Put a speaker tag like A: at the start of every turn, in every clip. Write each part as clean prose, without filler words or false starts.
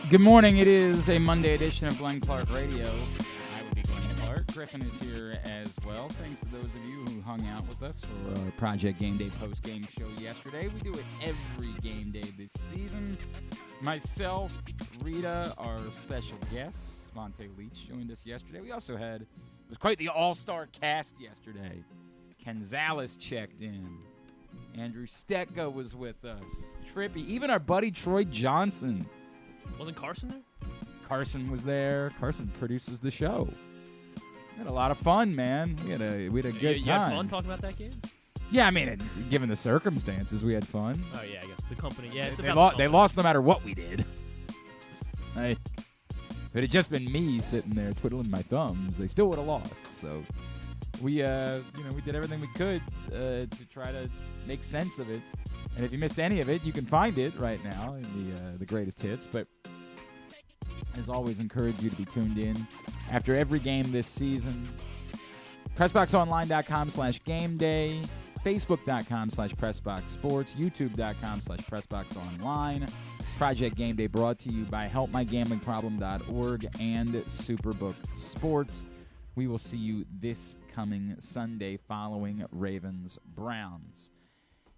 A: Good morning. It is a Monday edition of Glenn Clark Radio. I will be Glenn Clark. Griffin is here as well. Thanks to those of you who hung out with us for our Project Game Day post-game show yesterday. We do it every game day this season. Myself, Rita, our special guest, Vontae Leach, joined us yesterday. We also had, it was quite the all-star cast yesterday. Gonzalez checked in. Andrew Stetka was with us. Trippy. Even our buddy Troy Johnson.
B: Wasn't Carson there?
A: Carson was there. Carson produces the show. We had a lot of fun, man. We had a good time.
B: You had fun talking about that game?
A: Yeah, I mean, given the circumstances, we had fun.
B: Oh, yeah, I guess. The company. Yeah, it's
A: they lost no matter what we did. If it had just been me sitting there twiddling my thumbs, they still would have lost. So we did everything we could to try to make sense of it. And if you missed any of it, you can find it right now in the greatest hits. But as always, encourage you to be tuned in after every game this season. PressBoxOnline.com/GameDay, Facebook.com/PressBoxSports, YouTube.com/PressBoxOnline. Project Game Day brought to you by HelpMyGamblingProblem.org and Superbook Sports. We will see you this coming Sunday following Ravens-Browns.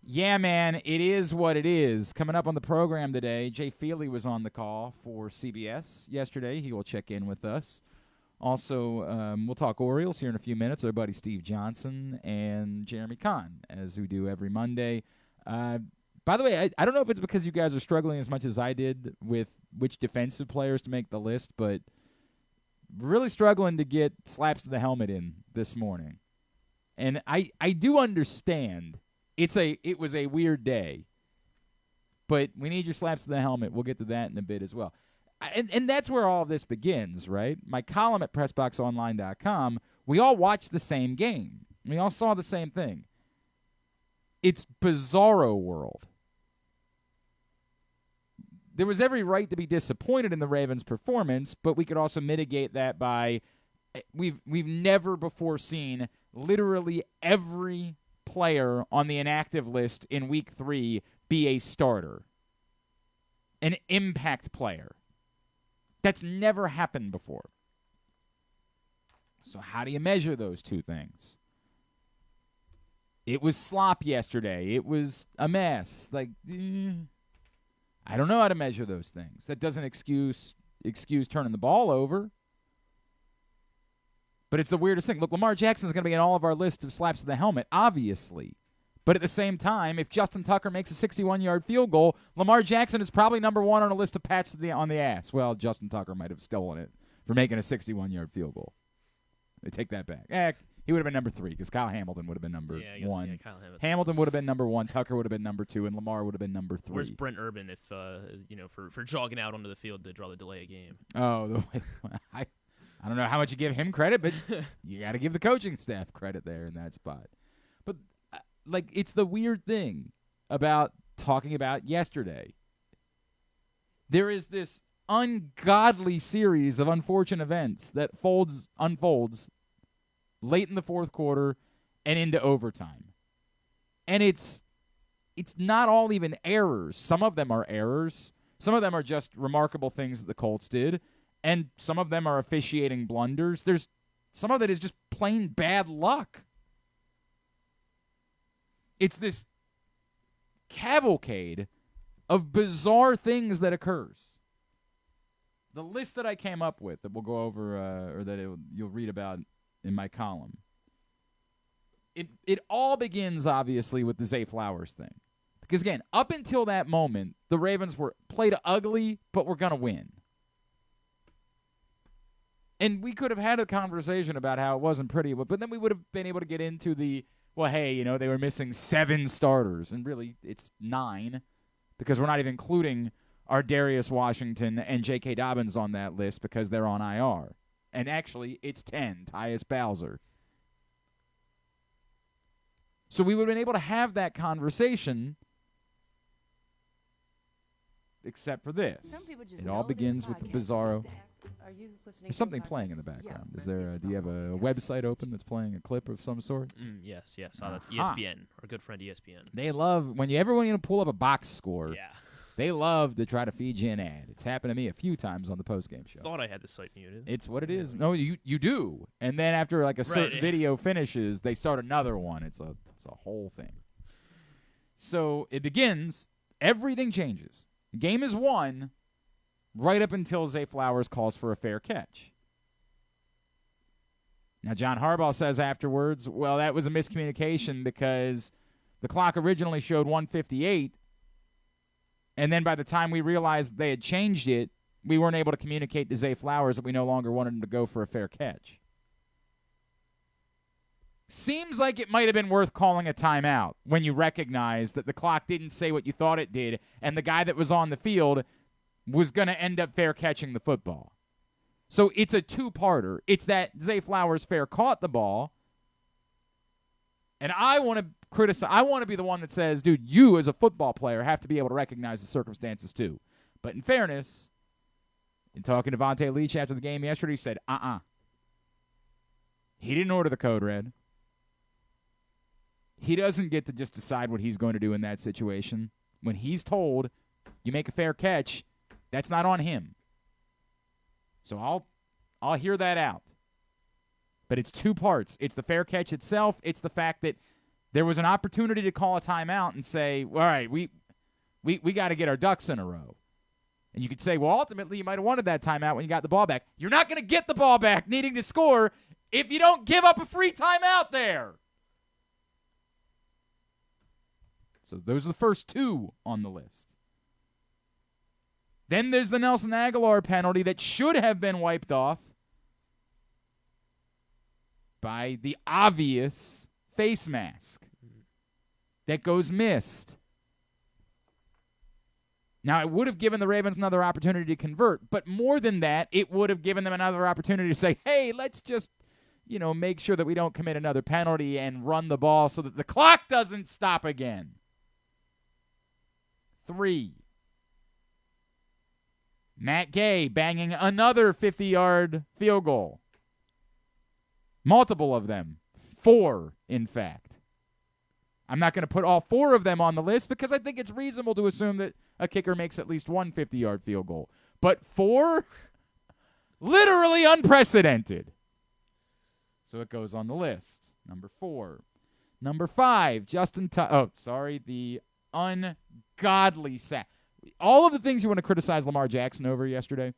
A: Yeah, man, it is what it is. Coming up on the program today, Jay Feely was on the call for CBS yesterday. He will check in with us. Also, we'll talk Orioles here in a few minutes. Our buddy Steve Johnson and Jeremy Kahn, as we do every Monday. By the way, I don't know if it's because you guys are struggling as much as I did with which defensive players to make the list, but really struggling to get slaps to the helmet in this morning. And I do understand. It was a weird day, but we need your slaps to the helmet. We'll get to that in a bit as well. And that's where all of this begins, right? My column at PressBoxOnline.com, we all watched the same game. We all saw the same thing. It's bizarro world. There was every right to be disappointed in the Ravens' performance, but we could also mitigate that by we've never before seen literally every player on the inactive list in week 3 be a starter, an impact player. That's never happened before. So how do you measure those two things? It was slop yesterday. It was a mess. I don't know how to measure those things. That doesn't excuse turning the ball over. But it's the weirdest thing. Look, Lamar Jackson's going to be in all of our lists of slaps to the helmet, obviously. But at the same time, if Justin Tucker makes a 61-yard field goal, Lamar Jackson is probably number one on a list of pats on the ass. Well, Justin Tucker might have stolen it for making a 61-yard field goal. They take that back. He would have been number 3 because Kyle Hamilton would have been number 1.
B: Yeah, Kyle
A: Hamilton would have been number 1. Tucker would have been number 2, and Lamar would have been number 3.
B: Where's Brent Urban if for jogging out onto the field to draw the delay of game?
A: Oh, I don't know how much you give him credit, but you got to give the coaching staff credit there in that spot. But, it's the weird thing about talking about yesterday. There is this ungodly series of unfortunate events that unfolds late in the fourth quarter and into overtime. And it's not all even errors. Some of them are errors. Some of them are just remarkable things that the Colts did. And some of them are officiating blunders. There's some of it is just plain bad luck. It's this cavalcade of bizarre things that occurs. The list that I came up with that we'll go over, or that you'll read about in my column, it all begins, obviously, with the Zay Flowers thing. Because, again, up until that moment, the Ravens played ugly, but were going to win. And we could have had a conversation about how it wasn't pretty, but then we would have been able to get into they were missing 7 starters. And really, it's 9 because we're not even including our Darius Washington and J.K. Dobbins on that list because they're on IR. And actually, it's 10, Tyus Bowser. So we would have been able to have that conversation, except for this. It all begins with the bizarro.
C: Are you listening?
A: There's something playing in the background. Yeah, is there? Do you have a website open that's playing a clip of some sort?
B: Yes. That's ESPN. Our good friend ESPN.
A: They love when you pull up a box score.
B: Yeah.
A: They love to try to feed you an ad. It's happened to me a few times on the postgame show.
B: Thought I had the site muted.
A: It's what it is. No, you do. And then after like a certain video finishes, they start another one. It's a whole thing. So it begins. Everything changes. The game is won right up until Zay Flowers calls for a fair catch. Now, John Harbaugh says afterwards, well, that was a miscommunication because the clock originally showed 1:58, and then by the time we realized they had changed it, we weren't able to communicate to Zay Flowers that we no longer wanted him to go for a fair catch. Seems like it might have been worth calling a timeout when you recognize that the clock didn't say what you thought it did, and the guy that was on the field was going to end up fair catching the football. So it's a two-parter. It's that Zay Flowers fair caught the ball, and I want to criticize. I want to be the one that says, dude, you as a football player have to be able to recognize the circumstances too. But in fairness, in talking to Vontae Leach after the game yesterday, he said, he didn't order the code red. He doesn't get to just decide what he's going to do in that situation. When he's told, you make a fair catch, that's not on him. So I'll hear that out. But it's two parts. It's the fair catch itself. It's the fact that there was an opportunity to call a timeout and say, all right, we got to get our ducks in a row. And you could say, well, ultimately you might have wanted that timeout when you got the ball back. You're not going to get the ball back needing to score if you don't give up a free timeout there. So those are the first two on the list. Then there's the Nelson Aguilar penalty that should have been wiped off by the obvious face mask that goes missed. Now, it would have given the Ravens another opportunity to convert, but more than that, it would have given them another opportunity to say, hey, let's just, make sure that we don't commit another penalty and run the ball so that the clock doesn't stop again. 3. Matt Gay banging another 50-yard field goal. Multiple of them. 4, in fact. I'm not going to put all 4 of them on the list because I think it's reasonable to assume that a kicker makes at least one 50-yard field goal. But 4? Literally unprecedented. So it goes on the list. Number 4. Number 5, the ungodly sack. All of the things you want to criticize Lamar Jackson over yesterday.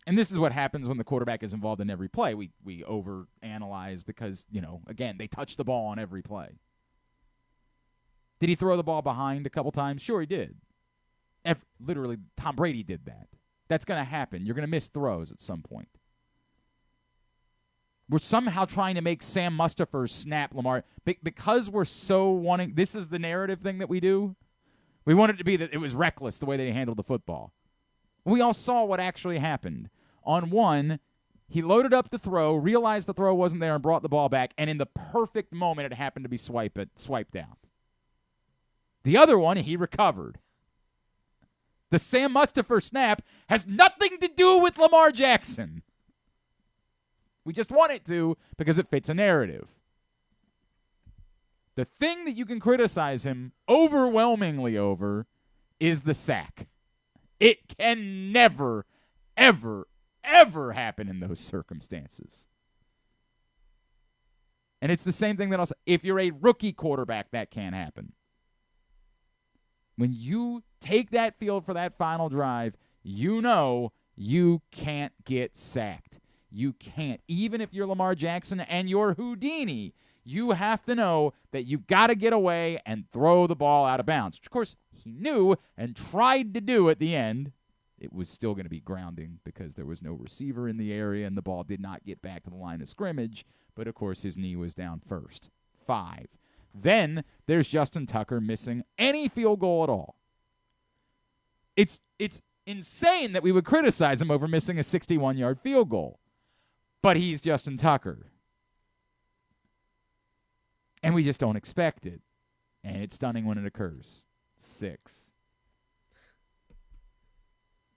A: And this is what happens when the quarterback is involved in every play. We overanalyze because, again, they touch the ball on every play. Did he throw the ball behind a couple times? Sure, he did. Literally, Tom Brady did that. That's going to happen. You're going to miss throws at some point. We're somehow trying to make Sam Mustipher snap Lamar. Because we're so wanting – this is the narrative thing that we do. We want it to be that it was reckless the way they handled the football. We all saw what actually happened. On one, he loaded up the throw, realized the throw wasn't there, and brought the ball back, and in the perfect moment it happened to be swiped out. The other one, he recovered. The Sam Mustipher snap has nothing to do with Lamar Jackson. We just want it to because it fits a narrative. The thing that you can criticize him overwhelmingly over is the sack. It can never, ever, ever happen in those circumstances. And it's the same thing that I'll say. If you're a rookie quarterback, that can't happen. When you take that field for that final drive, you know you can't get sacked. You can't. Even if you're Lamar Jackson and you're Houdini, you have to know that you've got to get away and throw the ball out of bounds, which, of course, he knew and tried to do at the end. It was still going to be grounding because there was no receiver in the area and the ball did not get back to the line of scrimmage. But, of course, his knee was down first. 5. Then there's Justin Tucker missing any field goal at all. It's insane that we would criticize him over missing a 61-yard field goal. But he's Justin Tucker. And we just don't expect it. And it's stunning when it occurs. 6.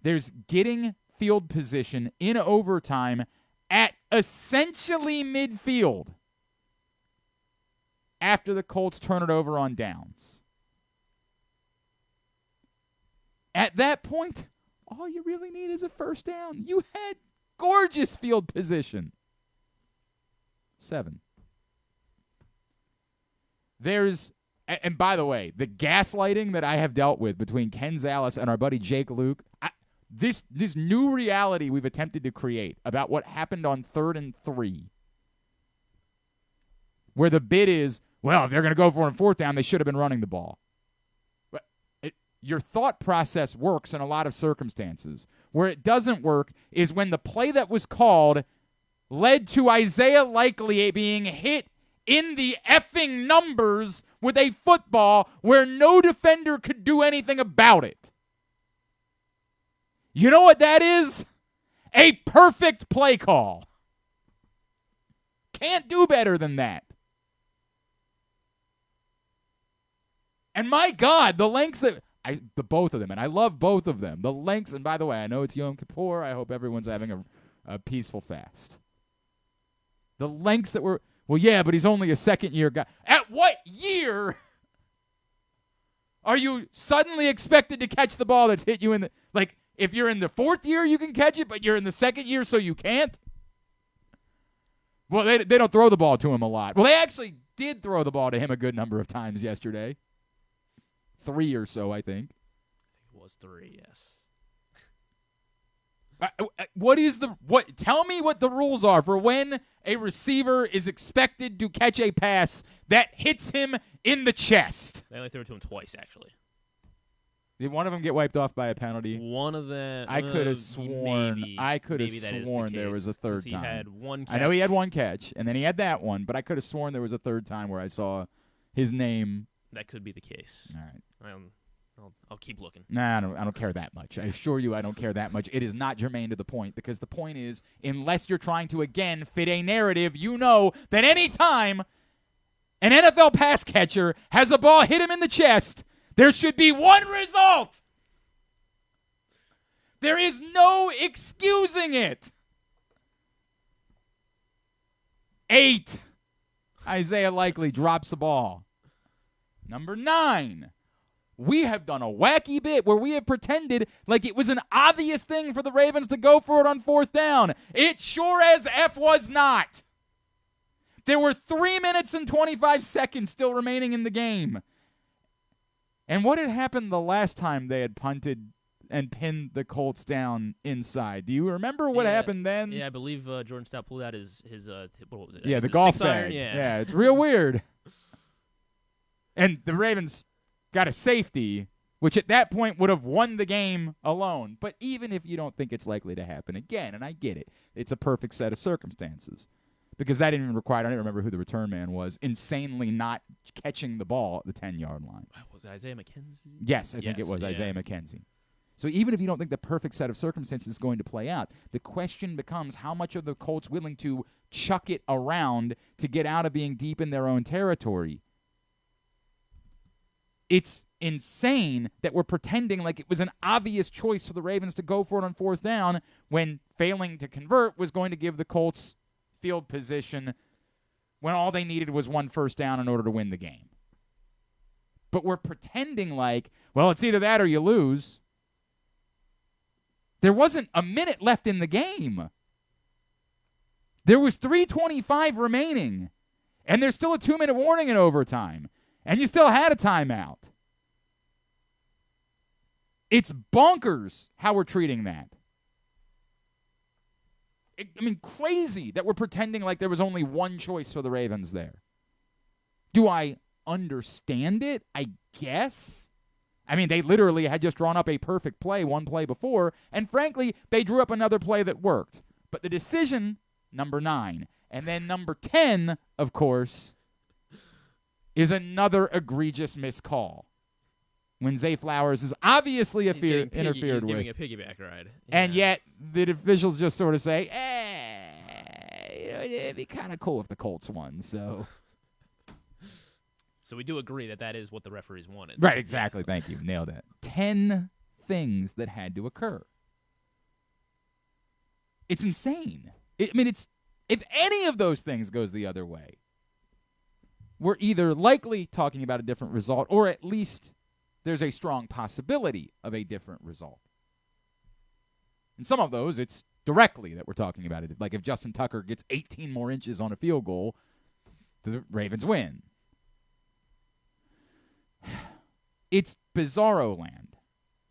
A: There's getting field position in overtime at essentially midfield after the Colts turn it over on downs. At that point, all you really need is a first down. You had gorgeous field position. 7. And by the way, the gaslighting that I have dealt with between Ken Zales and our buddy Jake Luke, this new reality we've attempted to create about what happened on 3rd and 3, where the bid is, well, if they're going to go for it on 4th down, they should have been running the ball. But your thought process works in a lot of circumstances. Where it doesn't work is when the play that was called led to Isaiah Likely being hit in the effing numbers with a football where no defender could do anything about it. You know what that is? A perfect play call. Can't do better than that. And my God, the lengths that the both of them, and I love both of them. The lengths, and by the way, I know it's Yom Kippur. I hope everyone's having a peaceful fast. The lengths that were, well, yeah, but he's only a second-year guy. At what year are you suddenly expected to catch the ball that's hit you in the, like, if you're in the 4th year, you can catch it, but you're in the 2nd year, so you can't? Well, they don't throw the ball to him a lot. Well, they actually did throw the ball to him a good number of times yesterday. 3 or so, I think.
B: It was 3, yes.
A: Tell me what the rules are for when a receiver is expected to catch a pass that hits him in the chest.
B: They only threw it to him twice, actually.
A: Did one of them get wiped off by a penalty?
B: One of them.
A: I could have sworn. There was a third time.
B: He had one catch.
A: I know he had one catch, and then he had that one, but I could have sworn there was a third time where I saw his name.
B: That could be the case.
A: All right.
B: I'll keep looking.
A: Nah, I don't care that much. I assure you I don't care that much. It is not germane to the point, because the point is, unless you're trying to, again, fit a narrative, you know that any time an NFL pass catcher has a ball hit him in the chest, there should be one result. There is no excusing it. 8. Isaiah Likely drops the ball. Number 9. We have done a wacky bit where we have pretended like it was an obvious thing for the Ravens to go for it on 4th down. It sure as F was not. There were 3 minutes and 25 seconds still remaining in the game. And what had happened the last time they had punted and pinned the Colts down inside? Do you remember what happened then?
B: Yeah, I believe Jordan Stout pulled out his what was it?
A: Yeah, the golf bag. Yeah, it's real weird. And the Ravens got a safety, which at that point would have won the game alone. But even if you don't think it's likely to happen again, and I get it, it's a perfect set of circumstances. Because that didn't even require, I don't even remember who the return man was, insanely not catching the ball at the 10-yard line.
B: Was it Isaiah McKenzie?
A: Yes, I think it was Isaiah McKenzie. So even if you don't think the perfect set of circumstances is going to play out, the question becomes how much are the Colts willing to chuck it around to get out of being deep in their own territory? It's insane that we're pretending like it was an obvious choice for the Ravens to go for it on 4th down when failing to convert was going to give the Colts field position when all they needed was one first down in order to win the game. But we're pretending like, well, it's either that or you lose. There wasn't a minute left in the game. There was 3:25 remaining, and there's still a 2-minute warning in overtime. And you still had a timeout. It's bonkers how we're treating that. Crazy that we're pretending like there was only one choice for the Ravens there. Do I understand it? I guess. They literally had just drawn up a perfect play one play before, and frankly, they drew up another play that worked. But the decision, number 9. And then number 10, of course, is another egregious miscall. When Zay Flowers is obviously interfered with.
B: He's giving a piggyback ride. Yeah.
A: And yet, the officials just sort of say, it'd be kind of cool if the Colts won, so.
B: So we do agree that is what the referees wanted.
A: Right, exactly. Yeah, so. Thank you. Nailed it. 10 things that had to occur. It's insane. It's if any of those things goes the other way, we're either likely talking about a different result or at least there's a strong possibility of a different result. And some of those, it's directly that we're talking about it. Like if Justin Tucker gets 18 more inches on a field goal, the Ravens win. It's bizarro land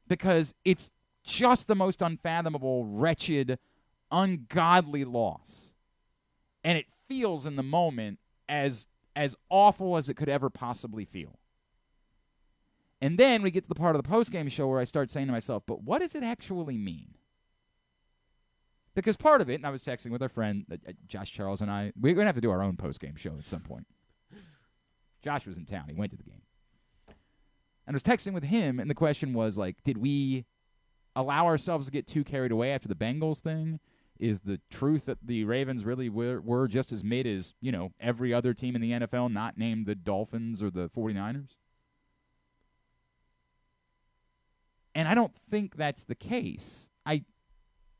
A: because it's just the most unfathomable, wretched, ungodly loss. And it feels in the moment as awful as it could ever possibly feel. And then we get to the part of the postgame show where I start saying to myself, but what does it actually mean? Because part of it, and I was texting with our friend, Josh Charles and I, we're going to have to do our own postgame show at some point. Josh was in town. He went to the game. And I was texting with him, and the question was, like, did we allow ourselves to get too carried away after the Bengals thing? Is the truth that the Ravens really were just as mid as, every other team in the NFL not named the Dolphins or the 49ers? And I don't think that's the case.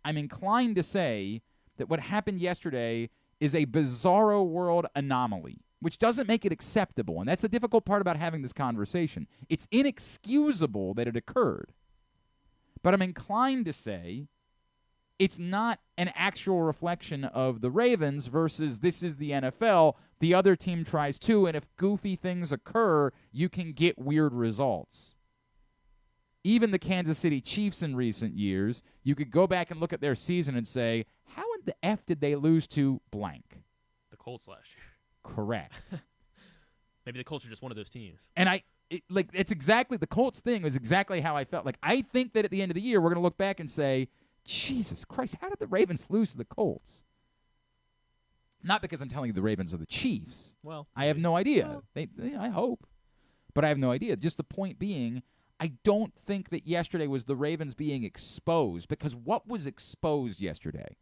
A: I'm inclined to say that what happened yesterday is a bizarro world anomaly, which doesn't make it acceptable. And that's the difficult part about having this conversation. It's inexcusable that it occurred. But I'm inclined to say it's not an actual reflection of the Ravens versus this is the NFL. The other team tries too, and if goofy things occur, you can get weird results. Even the Kansas City Chiefs in recent years, you could go back and look at their season and say, how in the F did they lose to blank?
B: The Colts last year.
A: Correct.
B: Maybe the Colts are just one of those teams.
A: And it's exactly, the Colts thing was exactly how I felt. Like, I think that at the end of the year, we're going to look back and say, Jesus Christ, how did the Ravens lose to the Colts? Not because I'm telling you the Ravens are the Chiefs.
B: Well,
A: I have no idea. I hope. But I have no idea. Just the point being, I don't think that yesterday was the Ravens being exposed, because what was exposed yesterday?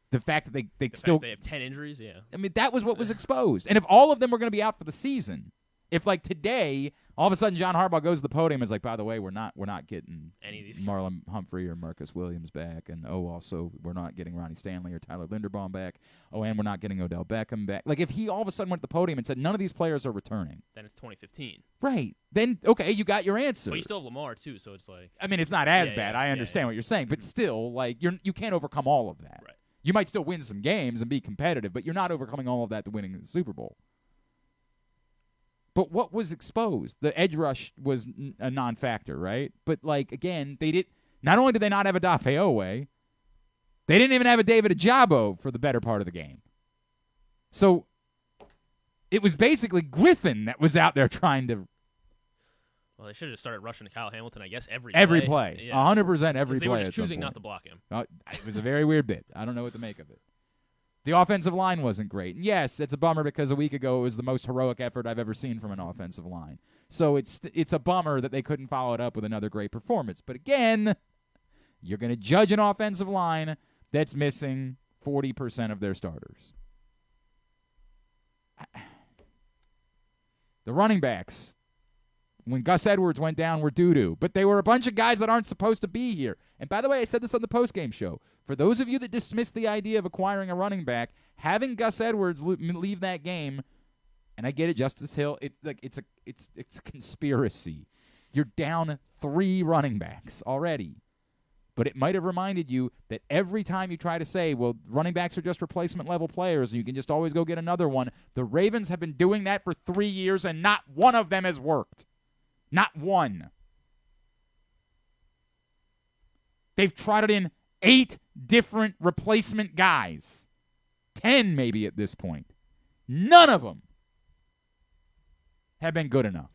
A: The fact that they
B: have 10 injuries, yeah.
A: I mean, that was what was exposed. And if all of them were going to be out for the season, if like today, all of a sudden John Harbaugh goes to the podium and is like, by the way, we're not getting
B: any of these
A: Marlon Humphrey or Marcus Williams back, and also we're not getting Ronnie Stanley or Tyler Linderbaum back. Oh, and we're not getting Odell Beckham back. Like if he all of a sudden went to the podium and said none of these players are returning,
B: then it's 2015.
A: Right. Then okay, you got your answer.
B: But you still have Lamar too, so it's like,
A: I mean, it's not as bad. I understand what you're saying, but still, like you can't overcome all of that.
B: Right.
A: You might still win some games and be competitive, but you're not overcoming all of that to winning the Super Bowl. But what was exposed? The edge rush was a non-factor, right? But, like, again, not only did they not have a Dafe Owe, they didn't even have a David Ajabo for the better part of the game. So it was basically Griffin that was out there trying to.
B: Well, they should have started rushing to Kyle Hamilton, I guess, every
A: play.
B: Yeah.
A: 100% every
B: They
A: play.
B: were just choosing not to block him.
A: It was a very weird bit. I don't know what to make of it. The offensive line wasn't great. And yes, it's a bummer because a week ago it was the most heroic effort I've ever seen from an offensive line. So it's a bummer that they couldn't follow it up with another great performance. But again, you're going to judge an offensive line that's missing 40% of their starters. The running backs, when Gus Edwards went down, were doo-doo. But they were a bunch of guys that aren't supposed to be here. And by the way, I said this on the postgame show. For those of you that dismiss the idea of acquiring a running back, having Gus Edwards leave that game, and I get it, Justice Hill, it's a conspiracy. You're down 3 running backs already. But it might have reminded you that every time you try to say, well, running backs are just replacement-level players and you can just always go get another one, the Ravens have been doing that for 3 years and not one of them has worked. Not one. They've trotted in 8 different replacement guys. 10 maybe at this point. None of them have been good enough.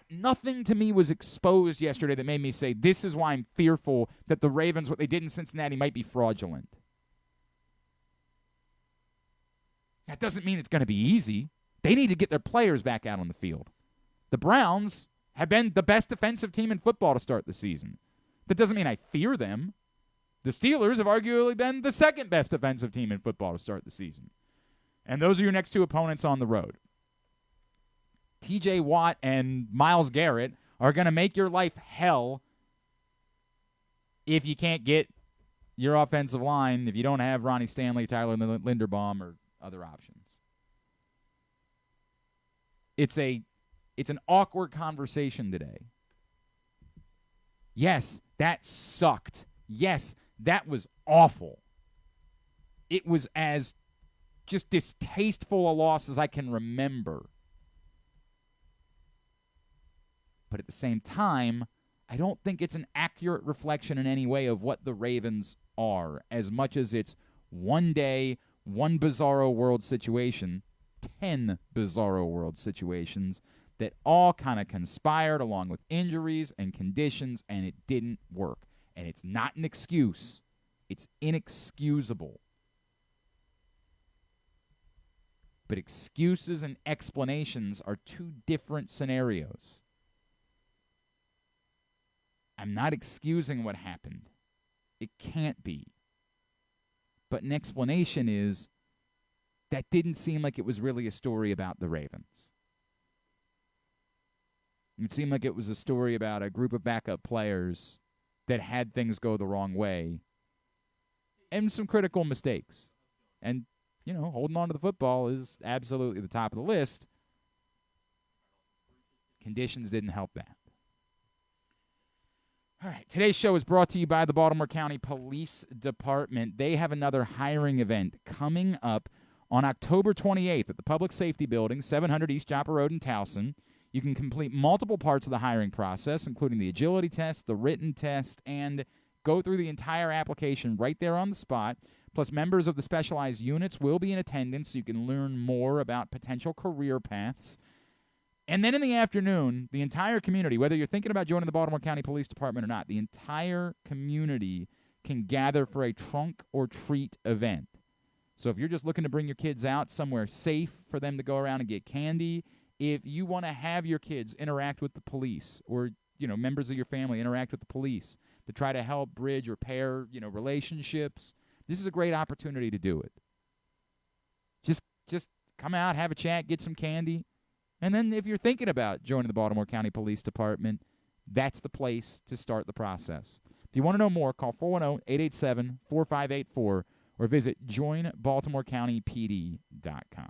A: Nothing to me was exposed yesterday that made me say, this is why I'm fearful that the Ravens, what they did in Cincinnati, might be fraudulent. That doesn't mean it's going to be easy. They need to get their players back out on the field. The Browns have been the best defensive team in football to start the season. That doesn't mean I fear them. The Steelers have arguably been the second best defensive team in football to start the season. And those are your next 2 opponents on the road. TJ Watt and Myles Garrett are going to make your life hell if you can't get your offensive line, if you don't have Ronnie Stanley, Tyler Linderbaum, or other options. It's an awkward conversation today. Yes, that sucked. Yes, that was awful. It was as just distasteful a loss as I can remember. But at the same time, I don't think it's an accurate reflection in any way of what the Ravens are, as much as it's one day, one bizarro world situation, 10 bizarro world situations that all kind of conspired along with injuries and conditions, and it didn't work. And it's not an excuse. It's inexcusable. But excuses and explanations are two different scenarios. I'm not excusing what happened. It can't be. But an explanation is that didn't seem like it was really a story about the Ravens. It seemed like it was a story about a group of backup players that had things go the wrong way and some critical mistakes. And, holding on to the football is absolutely the top of the list. Conditions didn't help that. All right, today's show is brought to you by the Baltimore County Police Department. They have another hiring event coming up on October 28th at the Public Safety Building, 700 East Joppa Road in Towson. You can complete multiple parts of the hiring process, including the agility test, the written test, and go through the entire application right there on the spot. Plus, members of the specialized units will be in attendance so you can learn more about potential career paths. And then in the afternoon, the entire community, whether you're thinking about joining the Baltimore County Police Department or not, the entire community can gather for a trunk or treat event. So if you're just looking to bring your kids out somewhere safe for them to go around and get candy, if you want to have your kids interact with the police or, members of your family interact with the police to try to help bridge or pair, relationships, this is a great opportunity to do it. Just come out, have a chat, get some candy. And then if you're thinking about joining the Baltimore County Police Department, that's the place to start the process. If you want to know more, call 410-887-4584 or visit joinbaltimorecountypd.com.